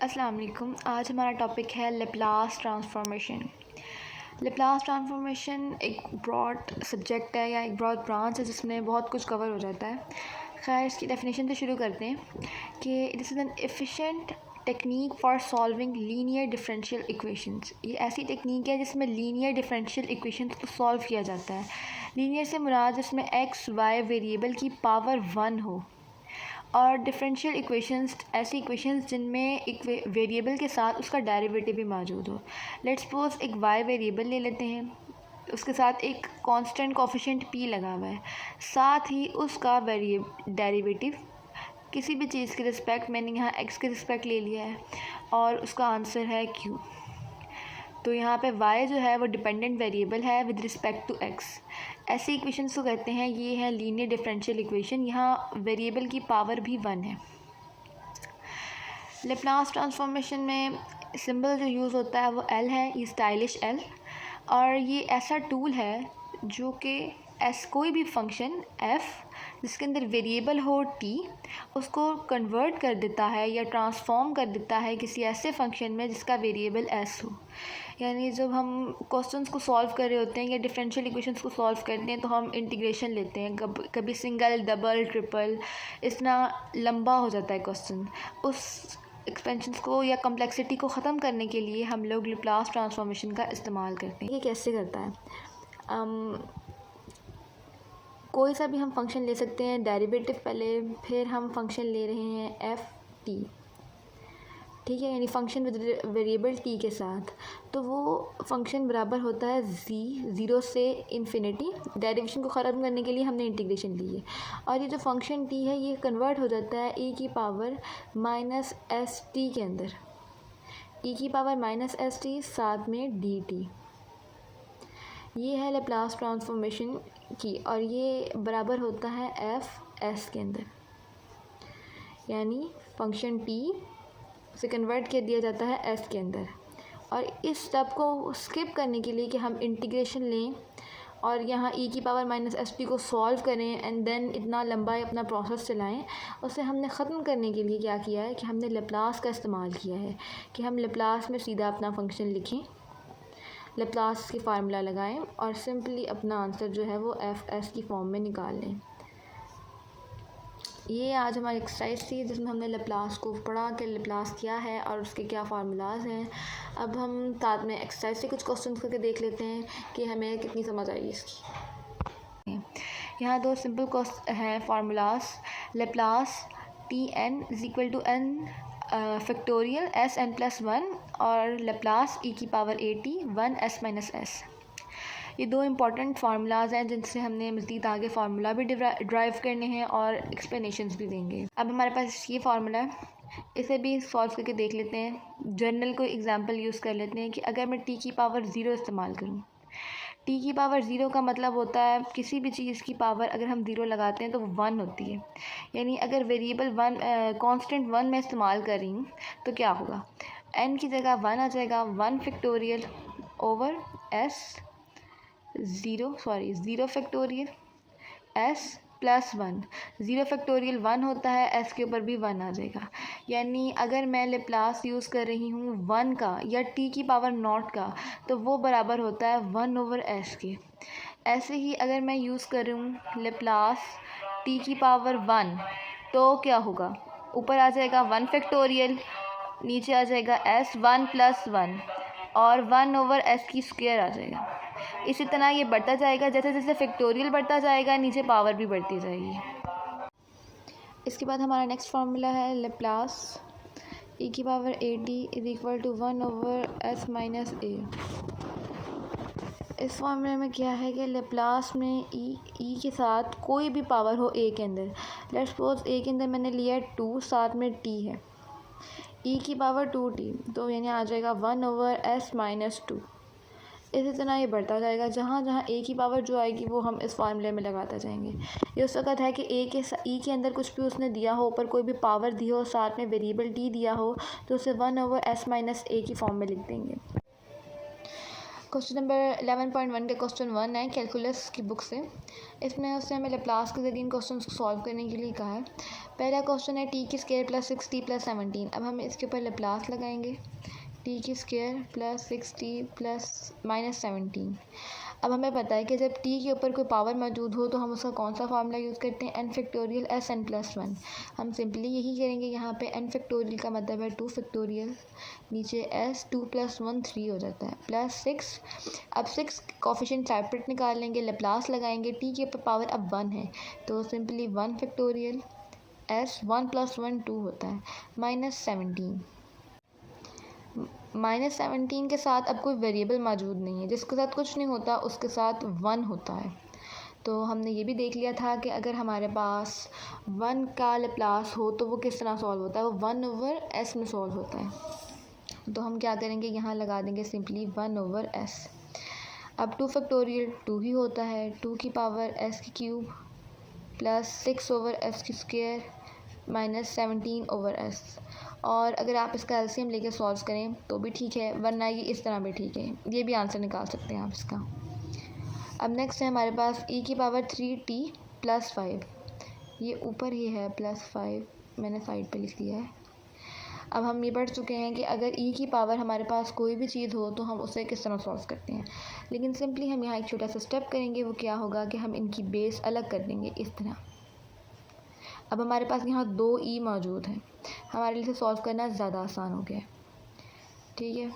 अस्सलाम वालेकुम। आज हमारा टॉपिक है लेप्लास ट्रांसफॉर्मेशन। लेप्लास ट्रांसफॉर्मेशन एक ब्रॉड सब्जेक्ट है या एक ब्रॉड ब्रांच है जिसमें बहुत कुछ कवर हो जाता है। खैर, इसकी डेफिनेशन से शुरू करते हैं कि this is an efficient technique for solving linear differential equations. ये ऐसी टेक्निक है जिसमें लीनियर डिफरेंशियल इक्वेशंस को सॉल्व किया जाता है। लीनियर से मुराद जिसमें एक्स वाई वेरिएबल की पावर 1 हो, और डिफरेंशियल इक्वेशंस ऐसी इक्वेशंस जिनमें एक वेरिएबल के साथ उसका डेरिवेटिव भी मौजूद हो। लेट्स सपोज एक वाई वेरिएबल ले लेते हैं, उसके साथ एक कांस्टेंट कोफिशिएंट पी लगा हुआ है, साथ ही उसका डेरिवेटिव किसी भी चीज़ के रिस्पेक्ट, मैंने यहाँ एक्स के रिस्पेक्ट ले लिया है और उसका आंसर है क्यू। तो यहाँ पे y जो है वो डिपेंडेंट वेरिएबल है विद रिस्पेक्ट टू x। ऐसी इक्वेशंस को कहते हैं, ये है लीनियर डिफरेंशियल इक्वेशन। यहाँ वेरिएबल की पावर भी 1 है। लेप्लास ट्रांसफॉर्मेशन में सिंबल जो यूज़ होता है वो L है, ये स्टाइलिश L, और ये ऐसा टूल है जो कि कोई भी फंक्शन f जिसके अंदर वेरिएबल हो t उसको कन्वर्ट कर देता है या ट्रांसफॉर्म कर देता है किसी ऐसे फंक्शन में जिसका वेरिएबल s हो। यानी जब हम क्वेश्चंस को सॉल्व कर रहे होते हैं या डिफरेंशियल इक्वेशंस को सॉल्व करते हैं तो हम इंटीग्रेशन लेते हैं, कभी सिंगल, डबल, ट्रिपल, इतना लंबा हो जाता है क्वेश्चन। उस एक्सपेंशंस को या कम्प्लेक्सिटी को ख़त्म करने के लिए हम लोग लेप्लास ट्रांसफॉर्मेशन का इस्तेमाल करते हैं। ये कैसे करता है? कोई सा भी हम फंक्शन ले सकते हैं, डेरिवेटिव पहले, फिर हम फंक्शन ले रहे हैं एफ टी, ठीक है, यानी फंक्शन विद वेरिएबल टी के साथ। तो वो फंक्शन बराबर होता है ज़ीरो से इन्फिनिटी। डेरिवेशन को ख़त्म करने के लिए हमने इंटीग्रेशन ली है, और ये जो फंक्शन टी है ये कन्वर्ट हो जाता है e की पावर माइनस एस टी के अंदर, e की पावर माइनस एस टी साथ में डी टी। ये है लेप्लास ट्रांसफॉर्मेशन की, और ये बराबर होता है एफ एस के अंदर, यानी फंक्शन टी से कन्वर्ट कर दिया जाता है एस के अंदर। और इस स्टेप को स्किप करने के लिए कि हम इंटीग्रेशन लें और यहाँ e की पावर माइनस एस टी को सॉल्व करें एंड देन इतना लंबा अपना प्रोसेस चलाएं, उसे हमने ख़त्म करने के लिए क्या किया है कि हमने लेप्लास का इस्तेमाल किया है कि हम लेप्लास में सीधा अपना फंक्शन लिखें, लेप्लास की फार्मूला लगाएं और सिंपली अपना आंसर जो है वो एफ एस की फॉर्म में निकाल लें। ये आज हमारी एक्सरसाइज थी जिसमें हमने लेप्लास को पढ़ा कि लेप्लास क्या है और उसके क्या फार्मूलाज हैं। अब हम साथ में एक्सरसाइज से कुछ क्वेश्चंस करके देख लेते हैं कि हमें कितनी समझ आई इसकी। यहाँ दो सिंपल क्वेश्चन हैं formulas. Laplace t n is equal to n factorial s n plus 1 और लेप्लास ई की power a t 1 s minus s. ये दो इंपॉर्टेंट फार्मूलाज हैं जिनसे हमने मज़ीद आगे फार्मूला भी ड्राइव करने हैं और एक्सप्लेनेशंस भी देंगे। अब हमारे पास ये फार्मूला है, इसे भी सॉल्व करके देख लेते हैं। जर्नल को एग्जांपल यूज़ कर लेते हैं कि अगर मैं टी की पावर 0 इस्तेमाल करूँ, टी की पावर 0 का मतलब होता है किसी भी चीज़ की पावर अगर हम 0 लगाते हैं तो वो 1 होती है। यानी अगर वेरिएबल 1 कांस्टेंट 1 में इस्तेमाल कर रही हूँ तो क्या होगा, n की जगह 1 आ जाएगा, 1 factorial over zero factorial s plus 1। 0 factorial 1 होता है, s के ऊपर भी 1 आ जाएगा। यानी अगर मैं लेप्लास यूज़ कर रही हूँ 1 का या t की पावर नॉट का तो वो बराबर होता है 1 ओवर s के। ऐसे ही अगर मैं यूज़ कर रही हूँ लेप्लास t की पावर 1 तो क्या होगा, ऊपर आ जाएगा 1 फैक्टोरियल, नीचे आ जाएगा s 1 प्लस 1 और 1 ओवर s की स्क्वायर आ जाएगा। इसी तरह ये बढ़ता जाएगा, जैसे जैसे फैक्टोरियल बढ़ता जाएगा नीचे पावर भी बढ़ती जाएगी। इसके बाद हमारा नेक्स्ट फार्मूला है लेप्लास e की power a t is equal to 1 over s minus a. इस फार्मूले में क्या है कि लेप्लास में e के साथ कोई भी पावर हो a के अंदर। लेट्स सपोज a के अंदर मैंने लिया है 2, साथ में t है, e की पावर 2t, तो यानी आ जाएगा 1 ओवर s माइनस 2। इसी तरह ये बढ़ता जाएगा, जहाँ जहाँ a की पावर जो आएगी वो हम इस फार्मूले में लगाते जाएंगे। ये उस वक्त है कि e के अंदर कुछ भी उसने दिया हो, ऊपर कोई भी पावर दी हो, साथ में वेरिएबल t दिया हो, तो उसे 1 ओवर s माइनस a की फॉर्म में लिख देंगे। क्वेश्चन नंबर 11.1 का क्वेश्चन 1 है कैलकुलस की बुक से। इसमें उसने हमें लेप्लास के ज़रिए इन क्वेश्चन को सॉल्व करने के लिए कहा है। पहला क्वेश्चन है टी की स्क्वायर प्लस 6t प्लस 17। अब हम इसके ऊपर लेप्लास लगाएंगे, टी की स्क्वायर प्लस 6t प्लस -17। अब हमें पता है कि जब टी के ऊपर कोई पावर मौजूद हो तो हम उसका कौन सा फार्मूला यूज़ करते हैं, n factorial S n plus 1। हम सिंपली यही करेंगे। यहाँ पे n फैक्टोरियल का मतलब है 2 फैक्टोरियल, नीचे s 2 + 1 3 हो जाता है प्लस 6। अब 6 कोफिशिएंट सेपरेट निकाल लेंगे, लेप्लास लगाएंगे, टी के ऊपर पावर अब 1 है तो सिंपली 1 फैक्टोरियल s 1 + 1 2 होता है -17। -17 के साथ अब कोई वेरिएबल मौजूद नहीं है, जिसके साथ कुछ नहीं होता उसके साथ 1 होता है। तो हमने ये भी देख लिया था कि अगर हमारे पास 1 का लेप्लास हो तो वो किस तरह सॉल्व होता है, वो 1/s में सॉल्व होता है। तो हम क्या करेंगे, यहाँ लगा देंगे सिंपली 1/s। अब 2 फैक्टोरियल 2 ही होता है, 2 की पावर s की क्यूब प्लस 6/s की स्क्वायर -17/s। और अगर आप इसका एलसीएम लेकर सॉल्व करें तो भी ठीक है, वरना ये इस तरह भी ठीक है, ये भी आंसर निकाल सकते हैं आप इसका। अब नेक्स्ट है हमारे पास e की पावर 3t प्लस 5। ये ऊपर ही है +5, मैंने साइड पे लिख दिया है। अब हम ये पढ़ चुके हैं कि अगर e की पावर हमारे पास कोई भी चीज़ हो तो हम उसे किस तरह सॉल्व करते हैं। लेकिन सिंपली हम यहाँ एक छोटा सा स्टेप करेंगे, वो क्या होगा कि हम इनकी बेस अलग कर देंगे इस तरह। अब हमारे पास यहाँ 2 e मौजूद हैं, हमारे लिए इसे सॉल्व करना ज़्यादा आसान हो गया है। ठीक है,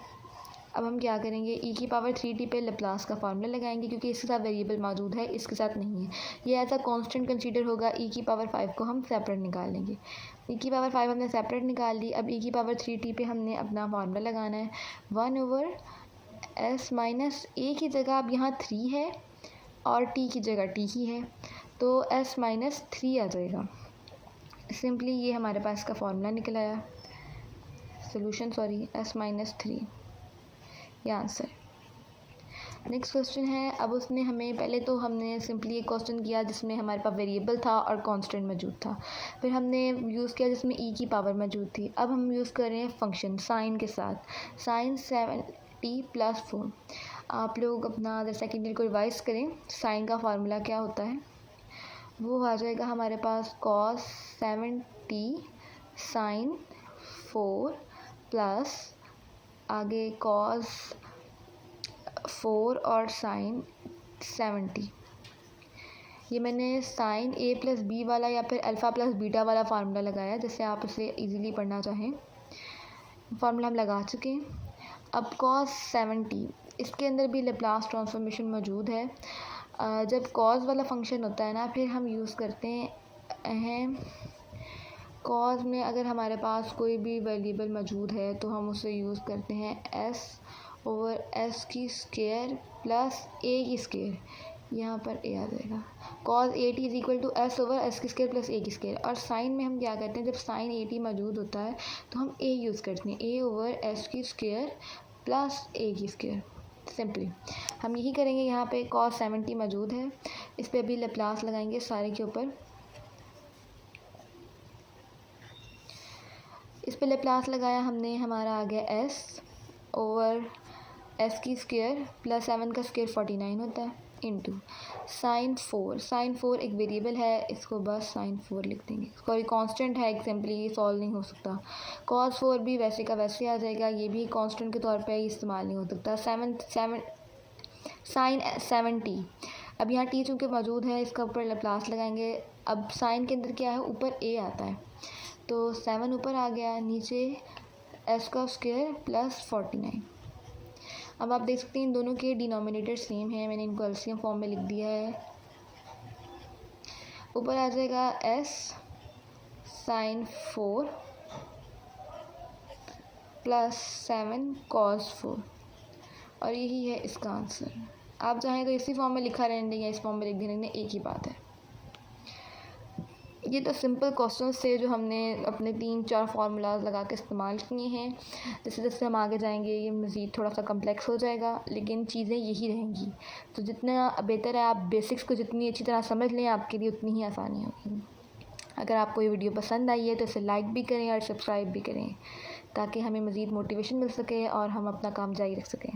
अब हम क्या करेंगे, e की पावर 3t पे लेप्लास का फार्मूला लगाएंगे, क्योंकि इसके साथ वेरिएबल मौजूद है, इसके साथ नहीं है। ये ऐसा कांस्टेंट कंसीडर होगा। e की पावर 5 को हम सेपरेट निकाल लेंगे, e की पावर 5 हमने सेपरेट निकाल ली। अब e की पावर 3t पे हमने अपना फार्मूला लगाना है 1/s माइनस a की जगह अब यहाँ 3 है और t की जगह t ही है, तो s माइनस 3 आ जाएगा। सिंपली ये हमारे पास का फार्मूला निकल आया, सोल्यूशन s माइनस 3, ये आंसर। नेक्स्ट क्वेश्चन है। अब उसने हमें पहले तो हमने सिंपली एक क्वेश्चन किया जिसमें हमारे पास वेरिएबल था और कांस्टेंट मौजूद था, फिर हमने यूज़ किया जिसमें e की पावर मौजूद थी। अब हम यूज़ कर रहे हैं फंक्शन साइन के साथ, साइन 7t + 4। आप लोग अपना अगर सेकेंड ईयर को रिवाइज करें, साइन का फार्मूला क्या होता है, वो आ जाएगा हमारे पास cos 7t sin 4 प्लस आगे cos 4 और sin 7t। ये मैंने sin a + b वाला या फिर अल्फ़ा + बीटा वाला फार्मूला लगाया, जैसे आप इसे इजीली पढ़ना चाहें। फार्मूला हम लगा चुके हैं। अब cos 7t, इसके अंदर भी लेप्लास ट्रांसफॉर्मेशन मौजूद है। जब कॉज वाला फंक्शन होता है ना, फिर हम यूज़ करते हैं कॉज में अगर हमारे पास कोई भी वेरिएबल मौजूद है तो हम उसे यूज़ करते हैं s/s की स्क्वायर प्लस a की स्क्वायर, यहाँ पर a आ जाएगा। cos 8 = s/s की स्क्वायर प्लस a की स्क्वायर। और साइन में हम क्या करते हैं, जब साइन 80 मौजूद होता है तो हम a यूज़ करते हैं, a/s की स्क्वायर प्लस a की स्क्वायर। सिंपली हम यही करेंगे। यहाँ पे cos 70 मौजूद है, इस पर अभी लेप्लास लगाएंगे सारे के ऊपर। इस पे लेप्लास लगाया हमने, हमारा आ गया s/s की स्क्वायर प्लस 7 का स्क्वायर 49 होता है इंटू साइन 4। साइन 4 एक वेरिएबल है, इसको बस साइन 4 लिख देंगे, सॉरी कांस्टेंट है, सिंपली ये सॉल्व नहीं हो सकता। cos 4 भी वैसे का वैसे आ जाएगा, ये भी कांस्टेंट के तौर पे इस्तेमाल नहीं हो सकता। साइन 70, अब यहाँ t चूँकि मौजूद है, इसका ऊपर लेप्लास लगाएंगे। अब साइन के अंदर क्या है, ऊपर a आता है, तो 7 ऊपर आ गया, नीचे s का स्क्वायर प्लस 49। अब आप देख सकते हैं इन दोनों के डिनोमिनेटर सेम है, मैंने इनको एलसीएम फॉर्म में लिख दिया है। ऊपर आ जाएगा s sin 4 प्लस 7 cos 4, और यही है इसका आंसर। आप चाहें तो इसी फॉर्म में लिखा रहने या इस फॉर्म में लिख देने, एक ही बात है। ये तो सिंपल क्वेश्चन थे जो हमने अपने 3-4 फार्मूलाज लगा के इस्तेमाल किए हैं। जैसे जैसे हम आगे जाएंगे ये मज़ीद थोड़ा सा कम्प्लेक्स हो जाएगा, लेकिन चीज़ें यही रहेंगी। तो जितना बेहतर है आप बेसिक्स को जितनी अच्छी तरह समझ लें, आपके लिए उतनी ही आसानी होगी। अगर आपको ये वीडियो पसंद आई है तो इसे लाइक भी करें और सब्सक्राइब भी करें, ताकि हमें मज़ीद मोटिवेशन मिल सके और हम अपना काम जारी रख सकें।